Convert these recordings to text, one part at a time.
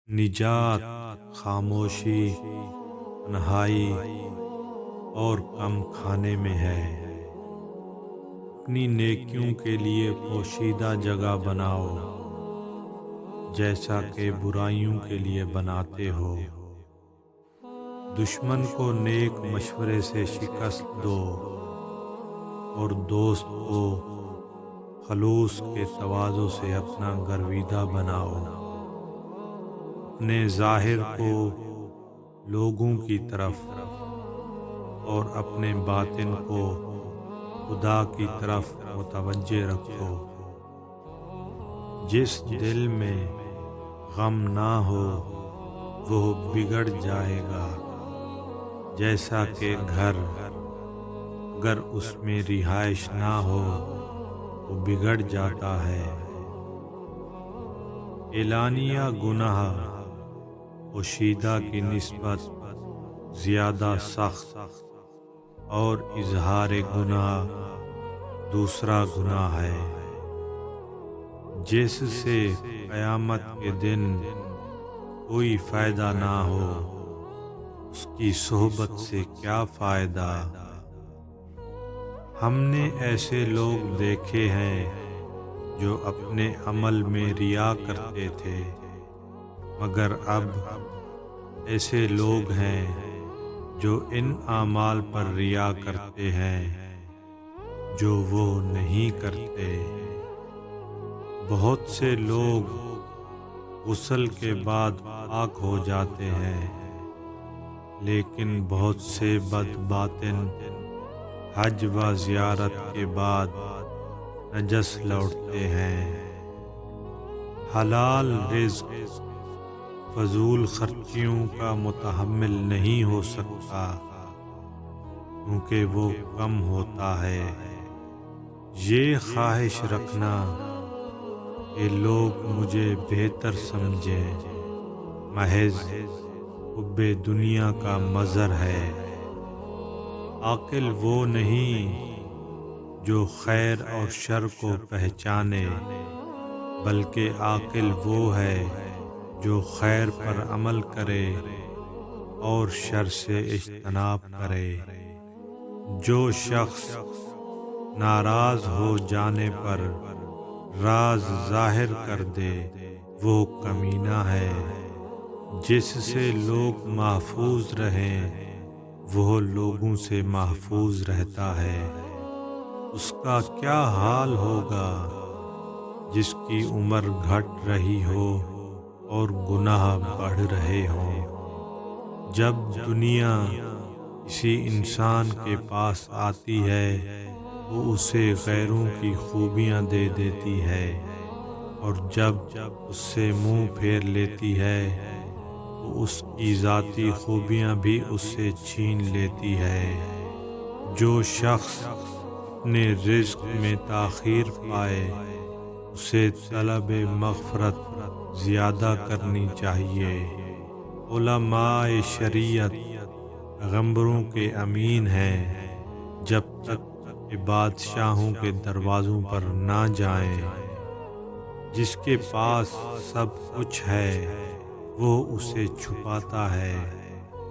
نجات خاموشی، تنہائی اور کم کھانے میں ہے۔ اپنی نیکیوں کے لیے پوشیدہ جگہ بناؤ، جیسا کہ برائیوں کے لیے بناتے ہو۔ دشمن کو نیک مشورے سے شکست دو اور دوست کو خلوص کے تواضع سے اپنا گرویدہ بناؤ۔ اپنے ظاہر کو لوگوں کی طرف اور اپنے باطن کو خدا کی طرف متوجہ رکھو۔ جس دل میں غم نہ ہو وہ بگڑ جائے گا، جیسا کہ گھر اگر اس میں رہائش نہ ہو وہ بگڑ جاتا ہے۔ اعلانیہ گناہ پوشیدہ کی نسبت زیادہ سخت اور اظہار گناہ دوسرا گناہ ہے، جس سے قیامت کے دن کوئی فائدہ نہ ہو۔ اس کی صحبت سے کیا فائدہ؟ ہم نے ایسے لوگ دیکھے ہیں جو اپنے عمل میں ریا کرتے تھے، مگر اب ایسے لوگ ہیں جو ان اعمال پر ریا کرتے ہیں جو وہ نہیں کرتے۔ بہت سے لوگ غسل کے بعد پاک ہو جاتے ہیں، لیکن بہت سے بد باطن حج و زیارت کے بعد نجس لوٹتے ہیں۔ حلال رزق فضول خرچیوں کا متحمل نہیں ہو سکتا، کیونکہ وہ کم ہوتا ہے۔ یہ خواہش رکھنا کہ لوگ مجھے بہتر سمجھیں محض حب دنیا کا مظہر ہے۔ عاقل وہ نہیں جو خیر اور شر کو پہچانے، بلکہ عاقل وہ ہے جو خیر پر عمل کرے اور شر سے اجتناب کرے۔ جو شخص ناراض ہو جانے پر راز ظاہر کر دے وہ کمینہ ہے۔ جس سے لوگ محفوظ رہیں وہ لوگوں سے محفوظ رہتا ہے۔ اس کا کیا حال ہوگا جس کی عمر گھٹ رہی ہو اور گناہ بڑھ رہے ہوں۔ جب دنیا کسی انسان کے پاس آتی ہے وہ اسے غیروں کی خوبیاں دے دیتی ہے، اور جب اس سے منہ پھیر لیتی ہے تو اس کی ذاتی خوبیاں بھی اس سے چھین لیتی ہے۔ جو شخص اپنے رزق میں تاخیر پائے اسے طلب مغفرت زیادہ کرنی چاہیے۔ علماء شریعت پیغمبروں کے امین ہیں جب تک کہ بادشاہوں کے دروازوں پر نہ جائیں۔ جس کے پاس سب کچھ ہے وہ اسے چھپاتا ہے،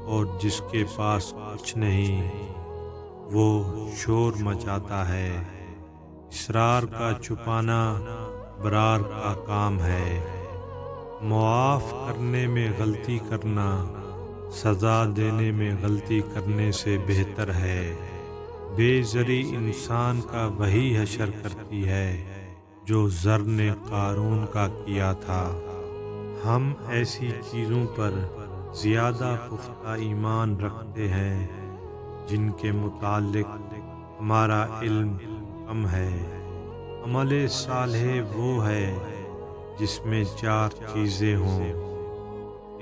اور جس کے پاس کچھ نہیں وہ شور مچاتا ہے۔ اسرار کا چھپانا برار کا کام ہے۔ معاف کرنے میں غلطی کرنا سزا دینے میں غلطی کرنے سے بہتر ہے۔ بے زری انسان کا وہی حشر کرتی ہے جو زر نے قارون کا کیا تھا۔ ہم ایسی چیزوں پر زیادہ پختہ ایمان رکھتے ہیں جن کے متعلق ہمارا علم کم ہے۔ عمل صالح وہ ہے جس میں 4 چیزیں ہوں: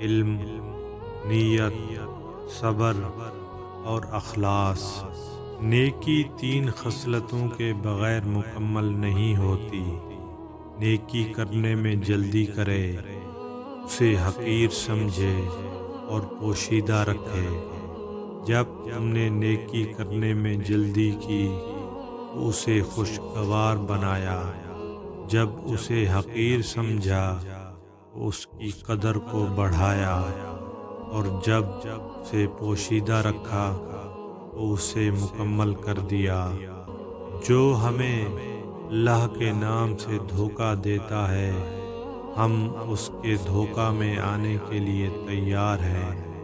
علم، نیت، صبر اور اخلاص۔ نیکی 3 خصلتوں کے بغیر مکمل نہیں ہوتی۔ نیکی کرنے میں جلدی کرے، اسے حقیر سمجھے اور پوشیدہ رکھے۔ جب تم نے نیکی کرنے میں جلدی کی تو اسے خوشگوار بنایا، جب اسے حقیر سمجھا اس کی قدر کو بڑھایا، اور جب سے پوشیدہ رکھا تو اسے مکمل کر دیا۔ جو ہمیں اللہ کے نام سے دھوکہ دیتا ہے، ہم اس کے دھوکہ میں آنے کے لیے تیار ہیں۔